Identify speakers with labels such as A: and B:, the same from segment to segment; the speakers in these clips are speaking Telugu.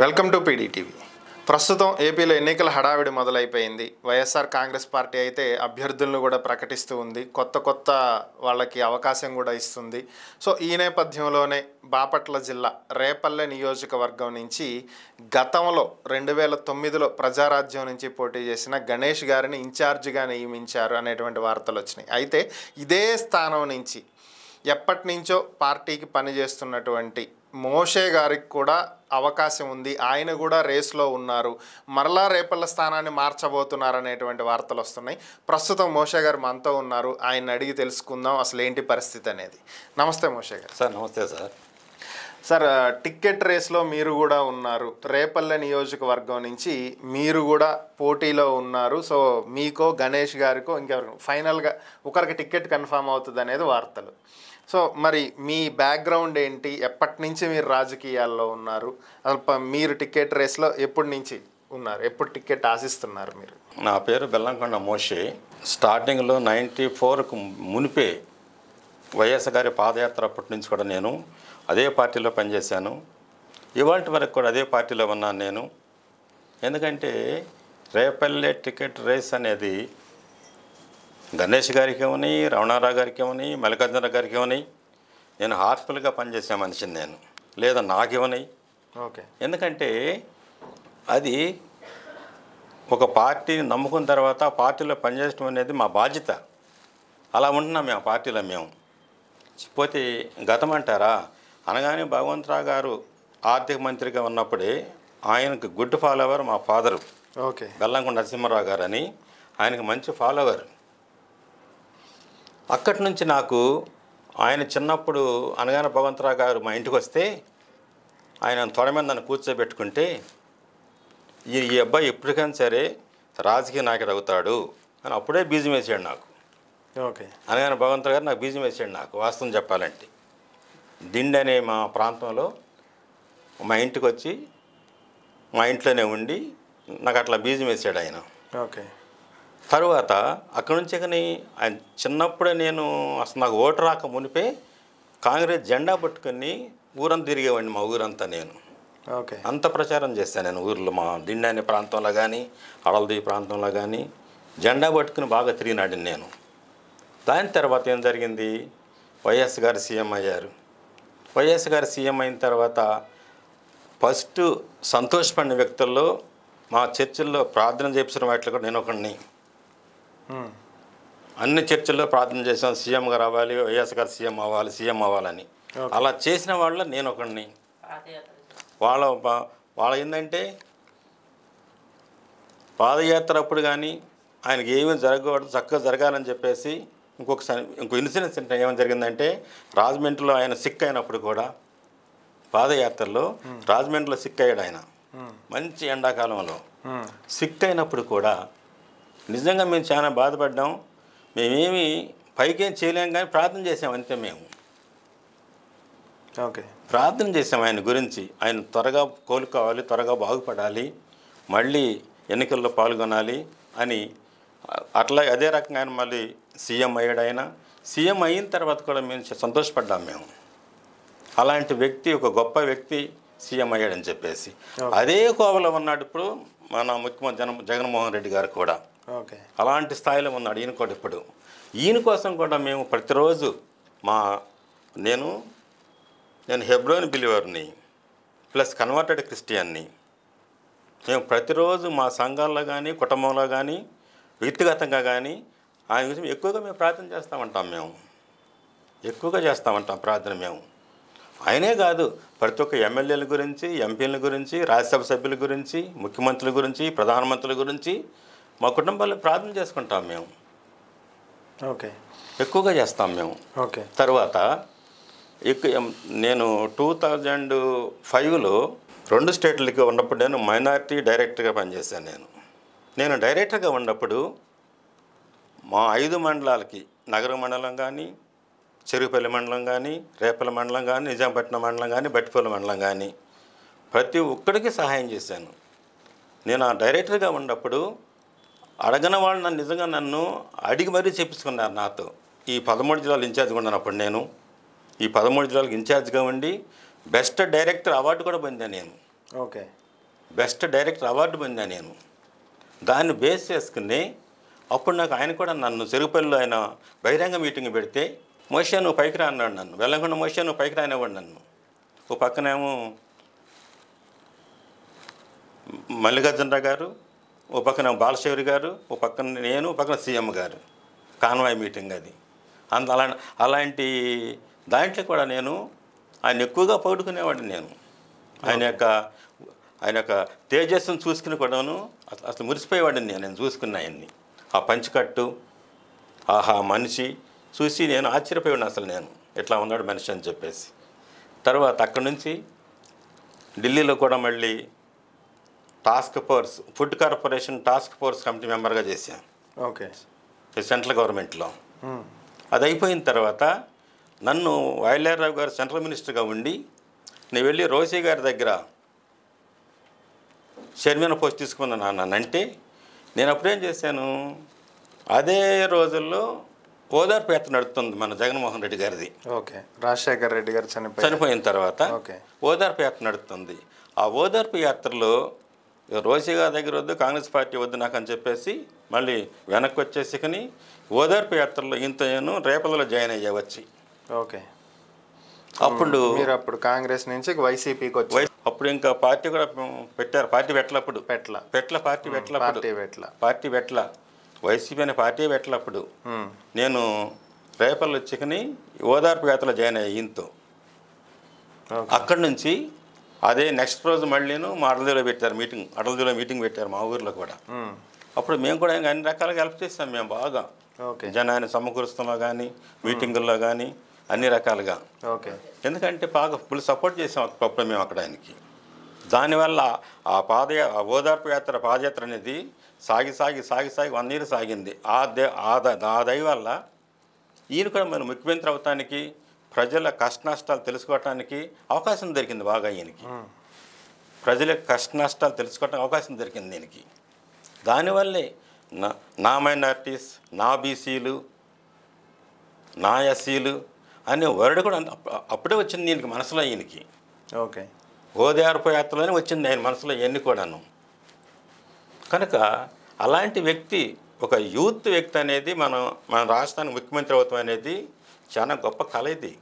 A: Welcome to PDTV. ప్రస్తుతం ఏపీలో ఎన్నికల హడావిడి మొదలైపోయింది. వైఎస్ఆర్ కాంగ్రెస్ పార్టీ అయితే అభ్యర్థులను కూడా ప్రకటిస్తూ ఉంది, కొత్త వాళ్ళకి అవకాశం కూడా ఇస్తుంది. సో ఈ నేపథ్యంలోనే బాపట్ల జిల్లా రేపల్లె నియోజకవర్గం నుంచి గతంలో 2009లో ప్రజారాజ్యం నుంచి పోటీ చేసిన గణేష్ గారిని ఇన్ఛార్జిగా నియమించారు అనేటువంటి వార్తలు వచ్చినాయి. అయితే ఇదే స్థానం నుంచి ఎప్పటి నుంచో పార్టీకి పనిచేస్తున్నటువంటి మోషే గారికి కూడా అవకాశం ఉంది, ఆయన కూడా రేస్లో ఉన్నారు, మరలా రేపల్ల స్థానాన్ని మార్చబోతున్నారు అనేటువంటి వార్తలు వస్తున్నాయి. ప్రస్తుతం మోషే గారు మనతో ఉన్నారు, ఆయన అడిగి తెలుసుకుందాం అసలు ఏంటి పరిస్థితి అనేది. నమస్తే మోషే గారు.
B: సార్ నమస్తే సార్.
A: సార్, టికెట్ రేస్లో మీరు కూడా ఉన్నారు, రేపల్లె నియోజకవర్గం నుంచి మీరు కూడా పోటీలో ఉన్నారు. సో మీకో గణేష్ గారికో ఇంకెవరికి ఫైనల్గా ఒకరికి టికెట్ కన్ఫామ్ అవుతుంది అనేది వార్తలు. సో మరి మీ బ్యాక్గ్రౌండ్ ఏంటి, ఎప్పటి నుంచి మీరు రాజకీయాల్లో ఉన్నారు, అసలు మీరు టికెట్ రేస్లో ఎప్పటి నుంచి ఉన్నారు, ఎప్పుడు టికెట్ ఆశిస్తున్నారు మీరు?
B: నా పేరు బెల్లంకొండ మోషే. స్టార్టింగ్లో 94కు మునిపే వైఎస్ గారి పాదయాత్ర అప్పటి నుంచి కూడా నేను అదే పార్టీలో పనిచేశాను. ఇవాళ వరకు కూడా అదే పార్టీలో ఉన్నాను నేను. ఎందుకంటే రేపల్లె టికెట్ రేస్ అనేది గణేష్ గారికి ఏమని, రమణారావు గారికి ఏమని, మల్లికార్జున గారికి ఏమని, నేను హార్ట్ఫుల్గా పనిచేసే మనిషిని నేను, లేదా నాకేమని.
A: ఓకే.
B: ఎందుకంటే అది ఒక పార్టీని నమ్ముకున్న తర్వాత ఆ పార్టీలో పనిచేయడం అనేది మా బాధ్యత. అలా ఉంటున్నాం మేము ఆ పార్టీలో. మేము పోతే గతం అంటారా, అనగానే భగవంతరావు గారు ఆర్థిక మంత్రిగా ఉన్నప్పుడే ఆయనకు గుడ్ ఫాలోవర్ మా ఫాదరు.
A: ఓకే.
B: బెల్లంకొండ నరసింహారావు గారు అని, ఆయనకు మంచి ఫాలోవర్. అక్కడి నుంచి నాకు ఆయన చిన్నప్పుడు అనగానే భగవంతరావు గారు మా ఇంటికి వస్తే ఆయన త్వర మీద నన్ను కూర్చోబెట్టుకుంటే ఈ అబ్బాయి ఎప్పటికైనా సరే రాజకీయ నాయకుడు అవుతాడు అని అప్పుడే బీజం వేసాడు నాకు.
A: ఓకే.
B: అనగానే భగవంతరావు గారు నాకు బీజం వేసాడు. నాకు వాస్తవం చెప్పాలంటే దిండి అనే మా ప్రాంతంలో మా ఇంటికి వచ్చి మా ఇంట్లోనే ఉండి నాకు అట్లా బీజం వేసాడు ఆయన.
A: ఓకే.
B: తరువాత అక్కడి నుంచి కానీ ఆయన చిన్నప్పుడే నేను అసలు నాకు ఓటు రాక మునిపే కాంగ్రెస్ జెండా పట్టుకొని ఊరంతా తిరిగేవాడిని, మా ఊరంతా నేను.
A: ఓకే.
B: అంత ప్రచారం చేశాను నేను ఊర్లో, మా దిండి అనే ప్రాంతంలో కానీ అడలది ప్రాంతంలో కానీ జెండా పట్టుకుని బాగా తిరిగినాడు నేను. దాని తర్వాత ఏం జరిగింది, వైఎస్ గారు సీఎం అయ్యారు. వైఎస్ గారు సీఎం అయిన తర్వాత ఫస్ట్ సంతోషపడిన వ్యక్తుల్లో మా చర్చిల్లో ప్రార్థన చేపించిన వాటిలో కూడా నేను ఒకడిని. అన్ని చర్చల్లో ప్రార్థన చేసాం, సీఎం గారు అవ్వాలి, వైఎస్ గారు సీఎం అవ్వాలని. అలా చేసిన వాళ్ళ నేను ఒకడిని. వాళ్ళ ఏంటంటే పాదయాత్ర అప్పుడు కానీ ఆయనకి ఏమీ జరగకూడదు, చక్కగా జరగాలని చెప్పేసి ఇంకో ఇన్సిడెన్స్ ఏమైనా జరిగిందంటే, రాజమండ్రిలో ఆయన సిక్ అయినప్పుడు కూడా పాదయాత్రలో రాజమండ్రిలో సిక్ అయ్యాడు ఆయన. మంచి ఎండాకాలంలో సిక్ అయినప్పుడు కూడా నిజంగా మేము చాలా బాధపడ్డాం. మేమేమి పైకేం చేయలేం కానీ ప్రార్థన చేసాం అంతే. మేము
A: ఓకే. ప్రార్థన
B: చేసాం ఆయన గురించి, ఆయన త్వరగా కోలుకోవాలి, త్వరగా బాగుపడాలి, మళ్ళీ ఎన్నికల్లో పాల్గొనాలి అని. అట్లా అదే రకంగా ఆయన మళ్ళీ సీఎం అయ్యాడు. ఆయన సీఎం అయిన తర్వాత కూడా మేము సంతోషపడ్డాం మేము. అలాంటి వ్యక్తి, ఒక గొప్ప వ్యక్తి సీఎం అయ్యాడని చెప్పేసి. అదే కోవలో ఉన్నాడు ఇప్పుడు మన ముఖ్యమంత్రి జగన్మోహన్ రెడ్డి గారు కూడా.
A: ఓకే.
B: అలాంటి స్థాయిలో ఉన్నాడు ఈయన కూడా ఇప్పుడు. ఈయన కోసం కూడా మేము ప్రతిరోజు నేను హెబ్రోన్ బిలీవర్ని ప్లస్ కన్వర్టెడ్ క్రిస్టియన్ని. మేము ప్రతిరోజు మా సంఘాల్లో కానీ కుటుంబంలో కానీ వ్యక్తిగతంగా కానీ ఆయన గురించి ఎక్కువగా మేము ప్రార్థన చేస్తామంటాం. మేము ఎక్కువగా చేస్తామంటాం ప్రార్థన. మేము ఆయనే కాదు, ప్రతి ఒక్క ఎమ్మెల్యేల గురించి, ఎంపీల గురించి, రాజ్యసభ సభ్యుల గురించి, ముఖ్యమంత్రుల గురించి, ప్రధానమంత్రుల గురించి మా కుటుంబాల్లో ప్రార్థన చేసుకుంటాం మేము.
A: ఓకే.
B: ఎక్కువగా చేస్తాం మేము.
A: ఓకే.
B: తర్వాత నేను 2005లో 2 స్టేట్లకి ఉన్నప్పుడు నేను మైనారిటీ డైరెక్టర్గా పనిచేశాను. నేను డైరెక్టర్గా ఉన్నప్పుడు మా 5 మండలాలకి, నగర మండలం కానీ, చెరుపల్లి మండలం కానీ, రేపల మండలం కానీ, నిజాంపట్నం మండలం కానీ, బట్టిపల్లి మండలం కానీ ప్రతి ఒక్కడికి సహాయం చేశాను. నేను ఆ డైరెక్టర్గా ఉన్నప్పుడు అడగని వాళ్ళు నన్ను అడిగి మరీ చెప్పించుకున్నారు నాతో. ఈ 13 జిల్లాలు ఇన్ఛార్జ్గా ఉన్నప్పుడు నేను ఈ 13 జిల్లాలకు ఇన్ఛార్జ్గా ఉండి బెస్ట్ డైరెక్టర్ అవార్డు కూడా పొందాను నేను.
A: ఓకే.
B: బెస్ట్ డైరెక్టర్ అవార్డు పొందా నేను. దాన్ని బేస్ చేసుకుని అప్పుడు నాకు ఆయన కూడా నన్ను చెరుకుపల్లిలో ఆయన బహిరంగ మీటింగ్ పెడితే, మోషే నువ్వు పైకి రా అన్నాడు నన్ను. వెళ్ళకుండా మోషే నువ్వు పైకి రానివ్వండి నన్ను. ఓ పక్కనేమో మల్లికార్జునరావు గారు, ఓ పక్కన బాలశౌరి గారు, ఓ పక్కన నేను, ఓ పక్కన సీఎం గారు. కాన్వాయ్ మీటింగ్ అది. అలాంటి దాంట్లో కూడా నేను ఆయన ఎక్కువగా పొగుడుకునేవాడిని. నేను ఆయన యొక్క తేజస్సును చూసుకుని కూడాను అసలు మురిసిపోయేవాడిని. నేను చూసుకున్న ఆయన్ని, ఆ పంచికట్టు, ఆహా మనిషి చూసి నేను ఆశ్చర్యపోయాను. అసలు నేను ఎట్లా ఉన్నాడు మనిషి అని చెప్పేసి. తర్వాత అక్కడి నుంచి ఢిల్లీలో కూడా మళ్ళీ task force, food corporation task force committee మెంబర్గా చేశాను.
A: ఓకే.
B: సెంట్రల్ గవర్నమెంట్లో. అది అయిపోయిన తర్వాత నన్ను వాయులేరావు గారు సెంట్రల్ మినిస్టర్గా ఉండి నేను వెళ్ళి రోసీ గారి దగ్గర చైర్మన్ పోస్ట్ తీసుకున్నాను నాన్నంటే, నేను అప్పుడేం చేశాను, అదే రోజుల్లో ఓదార్పు యాత్ర నడుస్తుంది మన జగన్మోహన్ రెడ్డి గారిది.
A: ఓకే. రాజశేఖర్ రెడ్డి గారు
B: చనిపోయిన తర్వాత ఓదార్పు యాత్ర నడుస్తుంది. ఆ ఓదార్పు యాత్రలో రోసీ గారి దగ్గర వద్దు, కాంగ్రెస్ పార్టీ వద్దు నాకు అని చెప్పేసి మళ్ళీ వెనక్కి వచ్చేసుకుని ఓదార్పు యాత్రలో నేను రేపలలో జాయిన్ అయ్యా వచ్చి.
A: ఓకే.
B: అప్పుడు
A: మీరు అప్పుడు కాంగ్రెస్ నుంచి వైసీపీకి వచ్చి
B: అప్పుడు ఇంకా పార్టీ కూడా పెట్టారు. పార్టీ పెట్టలప్పుడు పార్టీ పెట్టల వైసీపీ అనే పార్టీ పెట్టలప్పుడు నేను రేపల్లో వచ్చుకుని ఓదార్పు యాత్రలో జాయిన్ అయ్యా ఈయనతో. అక్కడి నుంచి అదే నెక్స్ట్ రోజు మళ్ళీ మా అడలదిలో పెట్టారు మీటింగ్. అడలదిలో మీటింగ్ పెట్టారు మా ఊర్లో కూడా. అప్పుడు మేము కూడా అన్ని రకాలుగా హెల్ప్ చేస్తాం మేము బాగా. జనాన్ని సమకూరుస్తామో కానీ, మీటింగుల్లో కానీ అన్ని రకాలుగా. ఎందుకంటే బాగా ఫుల్ సపోర్ట్ చేసాం అప్పుడు మేము అక్కడ ఆయనకి. దానివల్ల ఆ ఓదార్పు యాత్ర పాదయాత్ర అనేది సాగి 1 year సాగింది. ఆ దయ వల్ల ఈయన కూడా మనం ముఖ్యమంత్రి అవటానికి, ప్రజల కష్ట నష్టాలు తెలుసుకోవటానికి అవకాశం దొరికింది బాగా ఈయనకి. ప్రజల కష్ట నష్టాలు తెలుసుకోవటానికి అవకాశం దొరికింది దీనికి. దానివల్లే నా మైనారిటీస్, నా బీసీలు, నా ఎస్సీలు అనే వర్డ్ కూడా అప్పుడే వచ్చింది దీనికి మనసులో ఈయనకి.
A: ఓకే.
B: ఓదార్పు యాత్రలోనే వచ్చింది ఆయన మనసులో ఇవన్నీ కూడాను. కనుక అలాంటి వ్యక్తి, ఒక యూత్ వ్యక్తి అనేది మన రాష్ట్రానికి ముఖ్యమంత్రి అవుతాం అనేది చాలా గొప్ప కళ ఇది.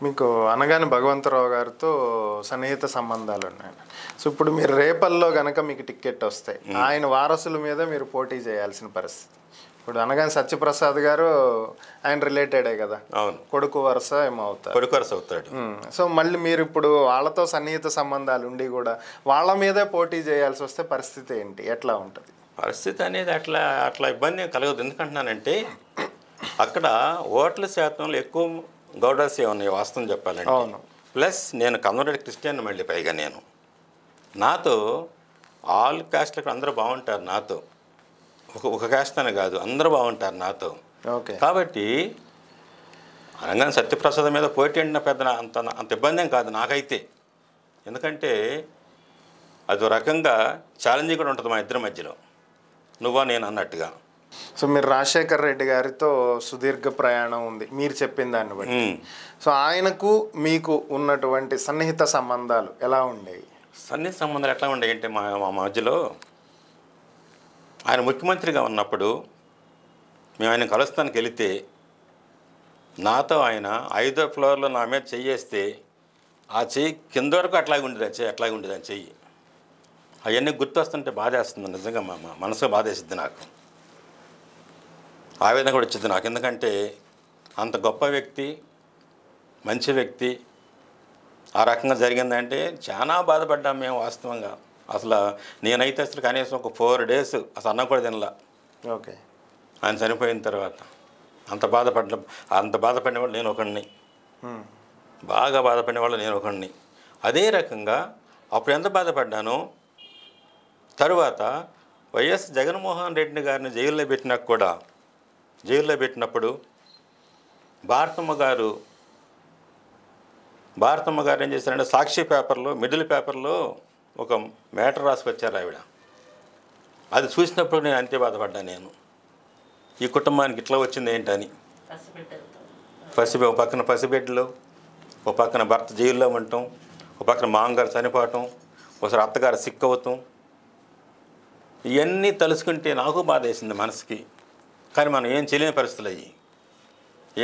A: మీకు అనగానే భగవంతరావు గారితో సన్నిహిత సంబంధాలు ఉన్నాయి. సో ఇప్పుడు మీరు రేపల్లో కనుక మీకు టికెట్ వస్తే ఆయన వారసుల మీద మీరు పోటీ చేయాల్సిన పరిస్థితి. ఇప్పుడు అనగానే సత్యప్రసాద్ గారు ఆయన రిలేటెడే కదా.
B: అవును.
A: కొడుకు వరుస
B: అవుతాడు.
A: సో మళ్ళీ మీరు ఇప్పుడు వాళ్ళతో సన్నిహిత సంబంధాలు ఉండి కూడా వాళ్ళ మీదే పోటీ చేయాల్సి వస్తే పరిస్థితి ఏంటి, ఎట్లా ఉంటుంది?
B: పరిస్థితి అనేది అట్లా ఇబ్బంది కలగదు. ఎందుకంటున్నానంటే అక్కడ ఓట్ల శాతంలో ఎక్కువ గౌడాసే ఉన్నాయి వాస్తవం చెప్పాలంటే. ప్లస్ నేను కన్వర్టెడ్ క్రిస్టియన్, మళ్ళీ పైగా నేను నాతో ఆల్ కాస్ట్లకు అందరూ బాగుంటారు. నాతో ఒక కాస్ట్ అని కాదు, అందరూ బాగుంటారు నాతో. కాబట్టి అనగానే సత్యప్రసాద్ మీద పోటీ అంటే పెద్ద అంత ఇబ్బంది ఏం కాదు నాకైతే. ఎందుకంటే అది రకంగా ఛాలెంజింగ్ కూడా ఉంటుంది మా ఇద్దరి మధ్యలో, నువ్వా నేను అన్నట్టుగా.
A: సో మీరు రాజశేఖర్ రెడ్డి గారితో సుదీర్ఘ ప్రయాణం ఉంది మీరు చెప్పిన దాన్ని బట్టి. సో ఆయనకు మీకు ఉన్నటువంటి సన్నిహిత సంబంధాలు ఎలా ఉండేవి?
B: సన్నిహిత సంబంధాలు ఎట్లా ఉండేవి అంటే మా మధ్యలో ఆయన ముఖ్యమంత్రిగా ఉన్నప్పుడు మేము ఆయన కలుస్తానికి వెళితే నాతో ఆయన 5వ ఫ్లోర్లో నా మీద చెయ్యేస్తే ఆ చెయ్యి కింద వరకు అట్లాగే ఉండేది ఆ చెయ్యి. అవన్నీ గుర్తొస్తుంటే బాధేస్తుంది నిజంగా. మా మనసు బాధేసిద్ది నాకు, ఆవేదన కూడా వచ్చింది నాకు. ఎందుకంటే అంత గొప్ప వ్యక్తి, మంచి వ్యక్తి, ఆ రకంగా జరిగిందంటే చాలా బాధపడ్డాం మేము వాస్తవంగా. అసలు నేనైతే అసలు కనీసం ఒక 4 days అసలు అన్నం కూడా తినలా.
A: ఓకే.
B: ఆయన చనిపోయిన తర్వాత అంత బాధపడిన వాళ్ళు నేను ఒకడిని, బాగా బాధపడిన వాళ్ళు నేను ఒకడిని. అదే రకంగా అప్పుడు ఎంత బాధపడ్డానో తరువాత వైఎస్ జగన్మోహన్ రెడ్డి గారిని జైల్లో పెట్టినప్పుడు భారతమ్మ గారు ఏం చేశారంటే సాక్షి పేపర్లో మిడిల్ పేపర్లో ఒక మ్యాటర్ రాసుకొచ్చారు ఆవిడ. అది చూసినప్పుడు నేను అంతే బాధపడ్డా. నేను ఈ కుటుంబానికి ఇట్లా వచ్చింది ఏంటని. ఒక పక్కన పసిబిడ్డలు, ఒక పక్కన భర్త జైల్లో ఉండటం, ఒక పక్కన మామగారు చనిపోవటం, ఒకసారి అత్తగారు సిక్ అవుతాం, ఇవన్నీ తలుచుకుంటే నాకు బాధ వేసింది మనసుకి. కానీ మనం ఏం చేయలేని పరిస్థితులు అయ్యి,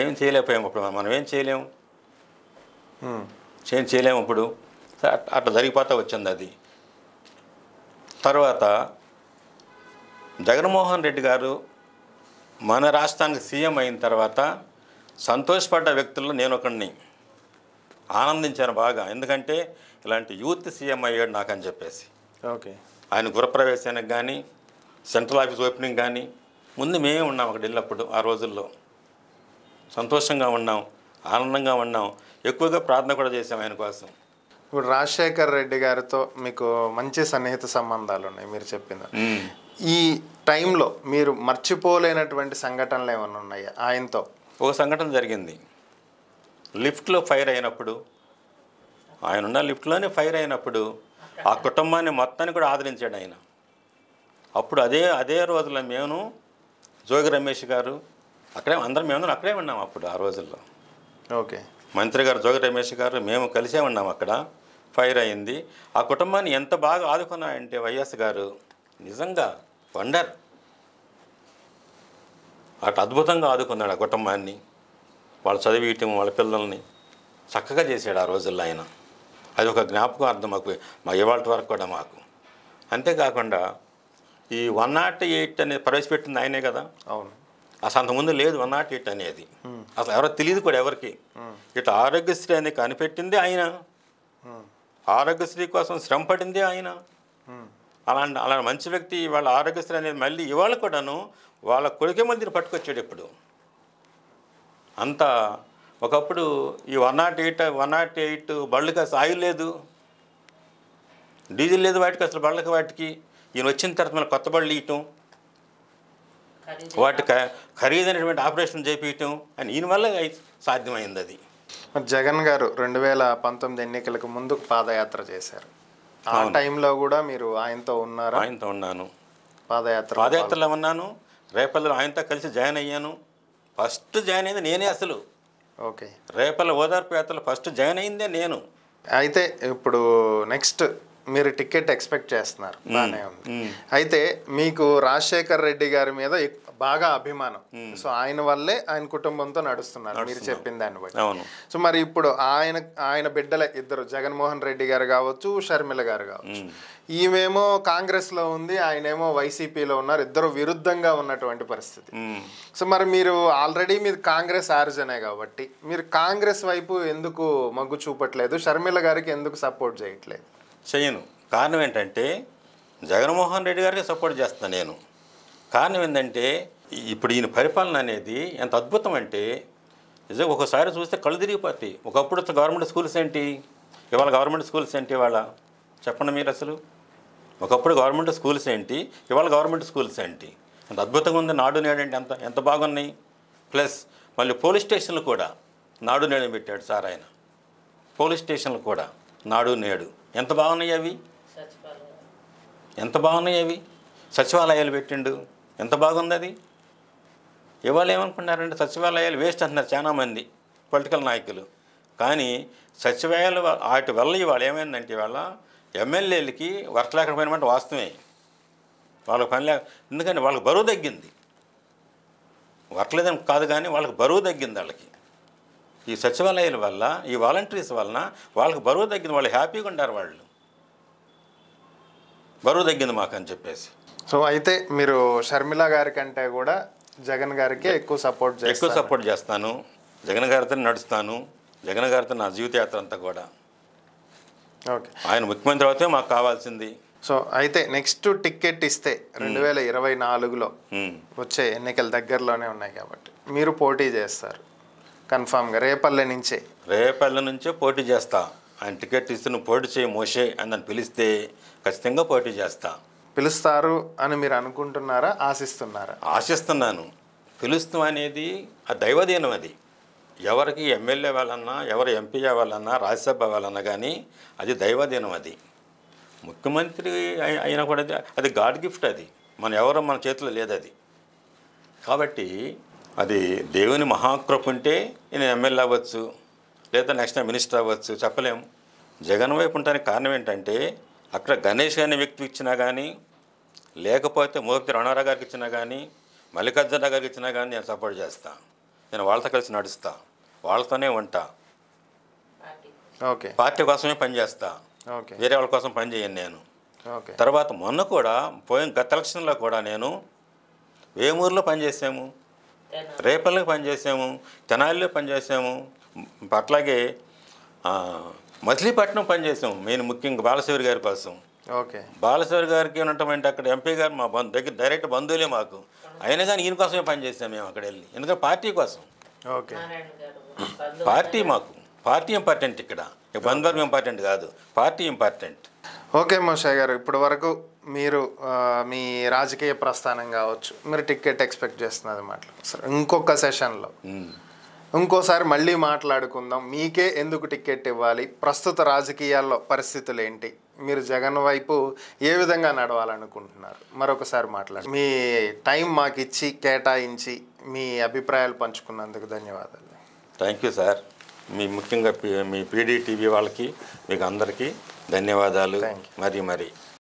B: ఏం చేయలేకపోయాము. ఇప్పుడు మనం ఏం చేయలేము, ఏం చేయలేము. ఇప్పుడు అట్లా జరిగిపోతా వచ్చింది అది. తర్వాత జగన్మోహన్ రెడ్డి గారు మన రాష్ట్రానికి సీఎం అయిన తర్వాత సంతోషపడ్డ వ్యక్తుల్లో నేను ఒకడిని. ఆనందించాను బాగా, ఎందుకంటే ఇలాంటి యూత్ సీఎం అయ్యాడు నాకని చెప్పేసి.
A: ఓకే.
B: ఆయన గృహప్రవేశానికి కానీ, సెంట్రల్ ఆఫీస్ ఓపెనింగ్ కానీ ముందు మేమే ఉన్నాం అక్కడ వెళ్ళినప్పుడు. ఆ రోజుల్లో సంతోషంగా ఉన్నాం, ఆనందంగా ఉన్నాం, ఎక్కువగా ప్రార్థన కూడా చేసాం ఆయన కోసం.
A: ఇప్పుడు రాజశేఖర్ రెడ్డి గారితో మీకు మంచి సన్నిహిత సంబంధాలు ఉన్నాయి మీరు చెప్పింది. ఈ టైంలో మీరు మర్చిపోలేనటువంటి సంఘటనలు ఏమైనా ఉన్నాయా ఆయనతో?
B: ఒక సంఘటన జరిగింది. లిఫ్ట్లో ఫైర్ అయినప్పుడు, ఆయన ఉన్న లిఫ్ట్లోనే ఫైర్ అయినప్పుడు ఆ కుటుంబాన్ని మొత్తాన్ని కూడా ఆదరించాడు ఆయన. అప్పుడు అదే రోజుల్లో మేము, జోగి రమేష్ గారు, అందరం మేము అక్కడే ఉన్నాం అప్పుడు ఆ రోజుల్లో.
A: ఓకే.
B: మంత్రి గారు జోగి రమేష్ గారు మేము కలిసే ఉన్నాం అక్కడ. ఫైర్ అయింది. ఆ కుటుంబాన్ని ఎంత బాగా ఆదుకున్నాయంటే వైఎస్ గారు నిజంగా వండర్. అటు అద్భుతంగా ఆదుకున్నాడు ఆ కుటుంబాన్ని, వాళ్ళు చదివియటం, వాళ్ళ పిల్లల్ని చక్కగా చేశాడు ఆ రోజుల్లో ఆయన. అది ఒక జ్ఞాపకార్థం మా ఇవాళ వరకు కూడా మాకు. అంతేకాకుండా ఈ 108 అనేది ప్రవేశపెట్టింది ఆయనే కదా.
A: అవును.
B: అసలు అంతకుముందు లేదు 108 అనేది, అసలు ఎవరో తెలియదు కూడా ఎవరికి. ఇట్లా ఆరోగ్యశ్రీ అనేది కనిపెట్టింది ఆయన, ఆరోగ్యశ్రీ కోసం శ్రమ పడింది ఆయన. అలా మంచి వ్యక్తి వాళ్ళ ఆరోగ్యశ్రీ అనేది మళ్ళీ ఇవాళ కూడాను వాళ్ళ కొడుకే మళ్ళీ పట్టుకొచ్చాడు. ఇప్పుడు అంతా ఒకప్పుడు ఈ 108 బళ్ళకి అసలు ఆయిల్ లేదు, డీజిల్ లేదు వాటికి, అసలు వాటికి ఈయన వచ్చిన తర్వాత మళ్ళీ కొత్త బళ్ళు ఇవ్వటం, వాటి ఖరీదైనటువంటి ఆపరేషన్ చేపించటం అని ఈయన వల్ల సాధ్యమైంది అది.
A: జగన్ గారు 2019 ఎన్నికలకు ముందు పాదయాత్ర చేశారు. ఆ టైంలో కూడా మీరు ఆయనతో ఉన్నారా?
B: ఆయనతో ఉన్నాను,
A: పాదయాత్రలో
B: ఉన్నాను. రేపల్లో ఆయనతో కలిసి జాయిన్ అయ్యాను. ఫస్ట్ జాయిన్ అయింది నేనే అసలు.
A: ఓకే.
B: రేపల్ల ఓదార్పు యాత్రలో ఫస్ట్ జాయిన్ అయిందే నేను.
A: అయితే ఇప్పుడు నెక్స్ట్ మీరు టికెట్ ఎక్స్పెక్ట్ చేస్తున్నారు, బాగానే ఉంది. అయితే మీకు రాజశేఖర్ రెడ్డి గారి మీద బాగా అభిమానం, సో ఆయన వల్లే ఆయన కుటుంబంతో నడుస్తున్నారు మీరు చెప్పిన దాన్ని బట్టి. సో మరి ఇప్పుడు ఆయన బిడ్డలే ఇద్దరు, జగన్మోహన్ రెడ్డి గారు కావచ్చు, షర్మిల గారు కావచ్చు. ఈమెమో కాంగ్రెస్లో ఉంది, ఆయనేమో వైసీపీలో ఉన్నారు, ఇద్దరు విరుద్ధంగా ఉన్నటువంటి పరిస్థితి. సో మరి మీరు ఆల్రెడీ మీరు కాంగ్రెస్ ఆర్జనే కాబట్టి మీరు కాంగ్రెస్ వైపు ఎందుకు మొగ్గు చూపట్లేదు, షర్మిల గారికి ఎందుకు సపోర్ట్ చేయట్లేదు?
B: చెయ్యను. కారణం ఏంటంటే జగన్మోహన్ రెడ్డి గారికి సపోర్ట్ చేస్తాను నేను. కారణం ఏంటంటే ఇప్పుడు ఈయన పరిపాలన అనేది ఎంత అద్భుతం అంటే నిజంగా ఒకసారి చూస్తే కళ్ళు తిరిగిపోతాయి. ఒకప్పుడు గవర్నమెంట్ స్కూల్స్ ఏంటి, ఇవాళ గవర్నమెంట్ స్కూల్స్ ఏంటి ఇవాళ చెప్పండి మీరు అసలు. ఒకప్పుడు గవర్నమెంట్ స్కూల్స్ ఏంటి, ఇవాళ గవర్నమెంట్ స్కూల్స్ ఏంటి. ఎంత అద్భుతంగా ఉంది. నాడు నేడు అంటే ఎంత బాగున్నాయి. ప్లస్ మళ్ళీ పోలీస్ స్టేషన్లు కూడా నాడు నేడు పెట్టాడు సార్ ఆయన. పోలీస్ స్టేషన్లు కూడా నాడు నేడు ఎంత బాగున్నాయి అవి, ఎంత బాగున్నాయి అవి. సచివాలయాలు పెట్టిండు, ఎంత బాగుంది అది. ఇవాళ ఏమనుకున్నారంటే సచివాలయాలు వేస్ట్ అంటున్నారు చాలామంది పొలిటికల్ నాయకులు. కానీ సచివాలయాలు వాటి వల్ల ఇవాళ ఏమైందంటే ఇవాళ ఎమ్మెల్యేలకి వర్క్ లేకపోయినమాట వాస్తవమే. వాళ్ళకి పని ఎందుకంటే వాళ్ళకి బరువు తగ్గింది. వర్క్ లేదని కాదు కానీ వాళ్ళకి బరువు తగ్గింది. వాళ్ళకి ఈ సచివాలయాల వల్ల, ఈ వాలంటీర్స్ వలన వాళ్ళకి బరువు తగ్గింది. వాళ్ళు హ్యాపీగా ఉంటారు, వాళ్ళు బరువు తగ్గింది మాకు అని చెప్పేసి.
A: సో అయితే మీరు షర్మిల గారి కంటే కూడా జగన్ గారికి ఎక్కువ సపోర్ట్
B: చేస్తాను. జగన్ గారితో నడుస్తాను. జగన్ గారితో నా జీవితయాత్ర అంతా కూడా.
A: ఓకే.
B: ఆయన ముఖ్యమంత్రి అవుతే మాకు కావాల్సింది.
A: సో అయితే నెక్స్ట్ టికెట్ ఇస్తే 2024లో వచ్చే ఎన్నికలు దగ్గరలోనే ఉన్నాయి కాబట్టి మీరు పోటీ చేస్తారు కన్ఫామ్గా రేపల్లె నుంచే
B: పోటీ చేస్తా. ఆయన టికెట్ ఇస్తే నువ్వు పోటీ చేయి మోషే అని నన్ను పిలిస్తే ఖచ్చితంగా పోటీ చేస్తా.
A: పిలుస్తారు అని మీరు అనుకుంటున్నారా,
B: ఆశిస్తున్నాను. పిలుస్తాం అనేది ఆ దైవదీనం. అది ఎవరికి ఎమ్మెల్యే వాళ్ళన్నా, ఎవరు ఎంపీ వాళ్ళన్నా, రాజ్యసభ వాళ్ళన్నా కానీ అది దైవదీనం. అది ముఖ్యమంత్రి అయినా కూడా అది గాడ్ గిఫ్ట్. అది మన చేతిలో లేదు అది. కాబట్టి అది దేవుని మహాకృప ఉంటే నేను ఎమ్మెల్యే అవ్వచ్చు, లేదా నెక్స్ట్ మినిస్టర్ అవ్వచ్చు, చెప్పలేము. జగన్ వైపు ఉండడానికి కారణం ఏంటంటే అక్కడ గణేష్ అనే వ్యక్తికి ఇచ్చినా కానీ, లేకపోతే మోపితి రణారావు గారికి ఇచ్చినా కానీ, మల్లికార్జున గారికి ఇచ్చినా కానీ నేను సపోర్ట్ చేస్తాను. నేను వాళ్ళతో కలిసి నడుస్తా, వాళ్ళతోనే ఉంటా,
A: ఓకే,
B: పార్టీ కోసమే పనిచేస్తా,
A: ఓకే,
B: వేరే వాళ్ళ కోసం పని చేయను నేను.
A: ఓకే,
B: తర్వాత మొన్న కూడా గత ఎలక్షన్లో కూడా నేను వేమూరులో పనిచేసాము, రేపల్లికి పనిచేసాము, తెనాలిలో పనిచేసాము, అట్లాగే మచిలీపట్నం పనిచేసాము. మెయిన్ ముఖ్యంగా బాలశౌరి గారి కోసం.
A: ఓకే,
B: బాలశౌరి గారికి ఉన్నటువంటి అక్కడ ఎంపీ గారు మా దగ్గర డైరెక్ట్ బంధువులే మాకు. అయినా కానీ ఈయన కోసమే పనిచేసాం మేము అక్కడ వెళ్ళి, ఎందుకంటే పార్టీ కోసం.
A: ఓకే,
B: పార్టీ మాకు పార్టీ ఇంపార్టెంట్. ఇక్కడ బంధువర్గం ఇంపార్టెంట్ కాదు, పార్టీ ఇంపార్టెంట్.
A: ఓకే మోషయ్య గారు, ఇప్పటి వరకు మీరు మీ రాజకీయ ప్రస్థానం కావచ్చు, మీరు టికెట్ ఎక్స్పెక్ట్ చేస్తున్నది మాట్లాడు సార్. ఇంకొక సెషన్లో ఇంకోసారి మళ్ళీ మాట్లాడుకుందాం. మీకే ఎందుకు టికెట్ ఇవ్వాలి, ప్రస్తుత రాజకీయాల్లో పరిస్థితులు ఏంటి, మీరు జగన్ వైపు ఏ విధంగా నడవాలనుకుంటున్నారు, మరొకసారి మాట్లాడు. మీ టైం మాకు ఇచ్చి కేటాయించి మీ అభిప్రాయాలు పంచుకున్నందుకు ధన్యవాదాలు.
B: Thank you sir. ముఖ్యంగా మీ పీడీ టీవీ వాళ్ళకి మీకు అందరికీ ధన్యవాదాలు. మరి